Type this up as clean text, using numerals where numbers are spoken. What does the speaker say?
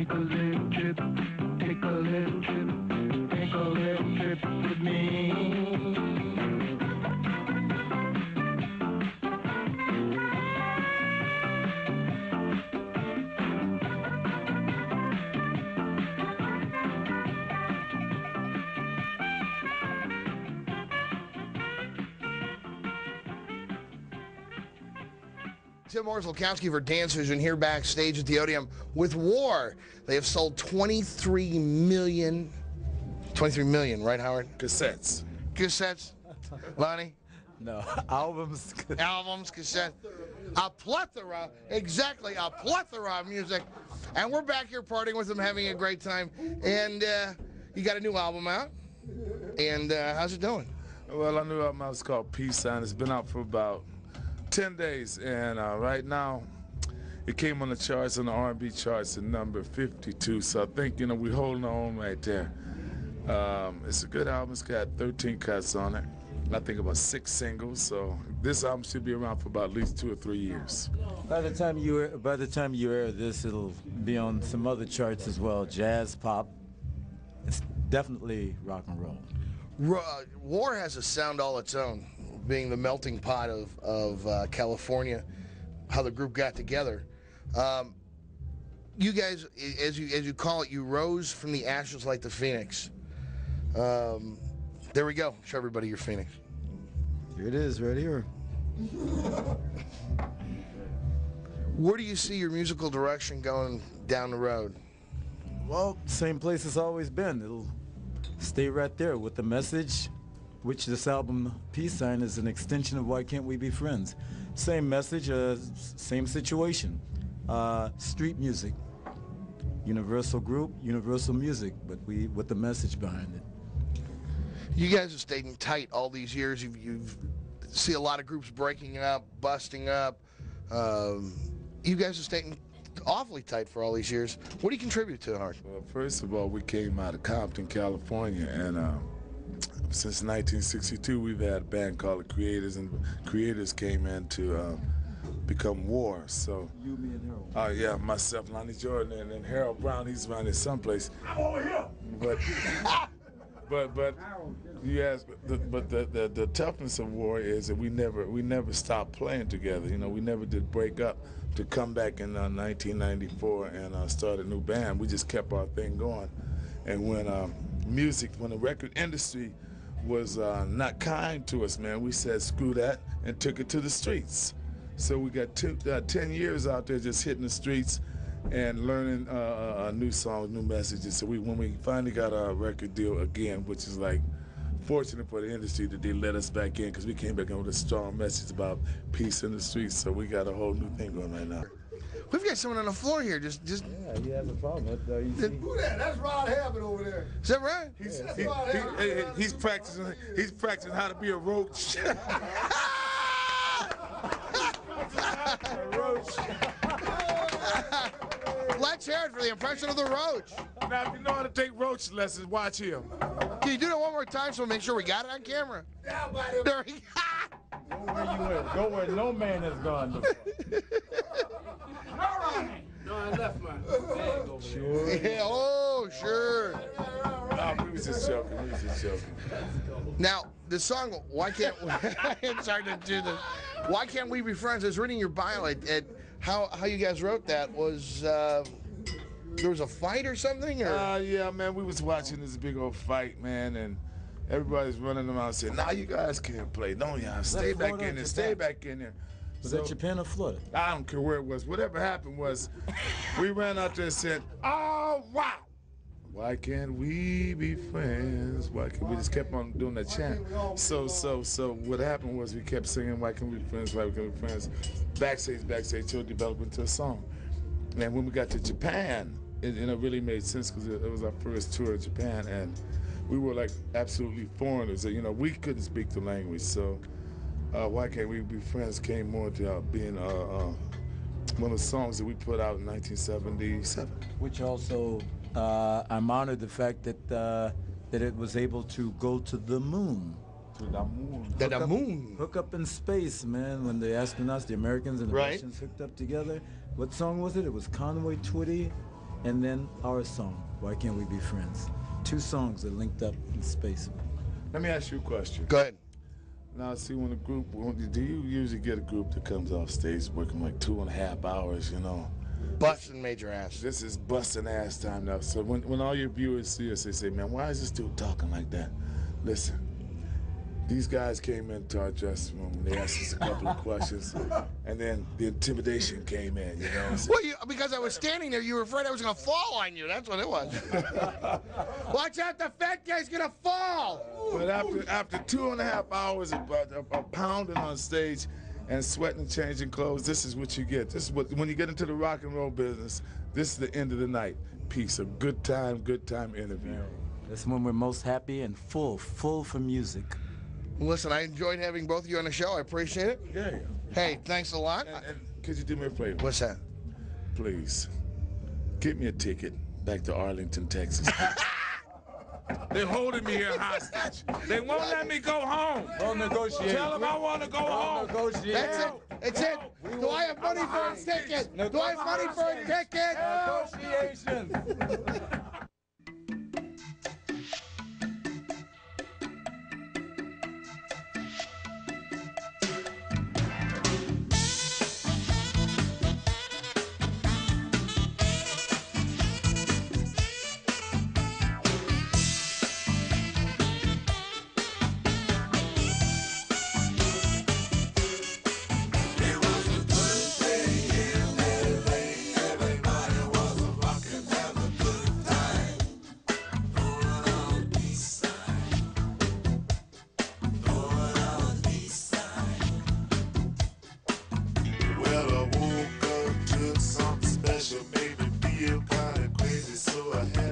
Take a little trip, take a little trip, take a little trip with me. Tim Orslowski for Dancers, and here backstage at the Odeum with War. They have sold 23 million, right, Howard? Cassettes. Cassettes? Lonnie? No, albums. Albums, cassettes. A plethora, exactly, a plethora of music. And we're back here partying with them, having a great time. And you got a new album out. And how's it doing? Well, our new album is called Peace Sign. It's been out for about 10 days, and right now it came on the charts, on the R&B charts at number 52, so I think, we're holding on right there. It's a good album. It's got 13 cuts on it. I think about 6 singles, so this album should be around for about at least 2 or 3 years. By the time you air this, it'll be on some other charts as well, jazz, pop. It's definitely rock and roll. War has a sound all its own, being the melting pot of California, how the group got together. You guys, as you call it, you rose from the ashes like the phoenix. There we go. Show everybody your phoenix. Here it is, right here. Where do you see your musical direction going down the road? Well, same place it's always been. It'll stay right there with the message, which this album, Peace Sign, is an extension of Why Can't We Be Friends? Same message, same situation. Street music, universal group, universal music, but with the message behind it. You guys have stayed in tight all these years. You've see a lot of groups breaking up, busting up. You guys have stayed awfully tight for all these years. What do you contribute to, Hart? Well, first of all, we came out of Compton, California, and since 1962, we've had a band called The Creators, and Creators came in to become War. So You, me, and Harold. Oh yeah, myself, Lonnie Jordan, and Harold Brown. He's around here someplace. I'm over here. But you ask, but the toughness of War is that we never stopped playing together. We never did break up to come back in 1994 and start a new band. We just kept our thing going. And when the record industry was not kind to us, man, we said screw that and took it to the streets. So we got 10 years out there just hitting the streets and learning new songs, new messages. So when we finally got our record deal again, which is like fortunate for the industry that they let us back in, because we came back in with a strong message about peace in the streets. So we got a whole new thing going right now. We've got someone on the floor here. Just. Yeah, he has a problem. Who that? That's Rod Habit over there. Is that right? He's practicing how to be a roach. Let's hear it for the impression of the roach. Now, if you know how to take roach lessons, watch him. Can you do that one more time so we make sure we got it on camera? Yeah, buddy. There we go. Go where no man has gone before. All right. No, I left my bag over there. Yeah, oh, sure. No, we was just joking. Now, the song, Why Can't We... I'm sorry to do this. Why Can't We Be Friends? I was reading your bio at how you guys wrote that was... there was a fight or something? Or? Yeah, man, we was watching this big old fight, man, and everybody's running around saying, "Nah, you guys can't play. Don't y'all stay back in there. Stay back in there." Was that Japan or Florida? I don't care where it was. Whatever happened was, we ran out there and said, "Oh wow, why can't we be friends? Why can't we?" Just kept on doing that chant. So what happened was we kept singing, "Why can't we be friends? Why can't we be friends?" Backstage, till it developed into a song. And when we got to Japan, it really made sense because it was our first tour of Japan, and we were like absolutely foreigners. We couldn't speak the language, so Why Can't We Be Friends came more to being one of the songs that we put out in 1977. Which also, I'm honored the fact that it was able to go to the moon. The moon. Hook up in space, man, when the astronauts, the Americans and the Right. Russians hooked up together. What song was it? It was Conway Twitty and then our song, Why Can't We Be Friends? 2 songs that linked up in space. Let me ask you a question. Go ahead. Now, see, when do you usually get a group that comes off stage working like 2.5 hours, you know? Busting major ass. This is busting ass time now. So when all your viewers see us, they say, man, why is this dude talking like that? Listen, these guys came into our dressing room and they asked us a couple of questions, and then the intimidation came in, you know? So, Well, because I was standing there, you were afraid I was going to fall on you. That's what it was. Watch out, the fat guy's going to fall. but after 2.5 hours of pounding on stage and sweating and changing clothes, this is what you get. This is what, when you get into the rock and roll business, this is the end of the night. Peace, a good time interview. That's when we're most happy and full for music. Listen, I enjoyed having both of you on the show. I appreciate it. Yeah. Hey, thanks a lot. And could you do me a favor? What's that? Please, get me a ticket back to Arlington, Texas. They're holding me here hostage. They won't let me go home. We'll negotiate. Tell them I want to go home. Negotiate. That's it. It's it. Do I have money for a ticket? Do I have money for a ticket? Negotiations. Well, I woke up, took something special, made me feel kind of crazy, so I had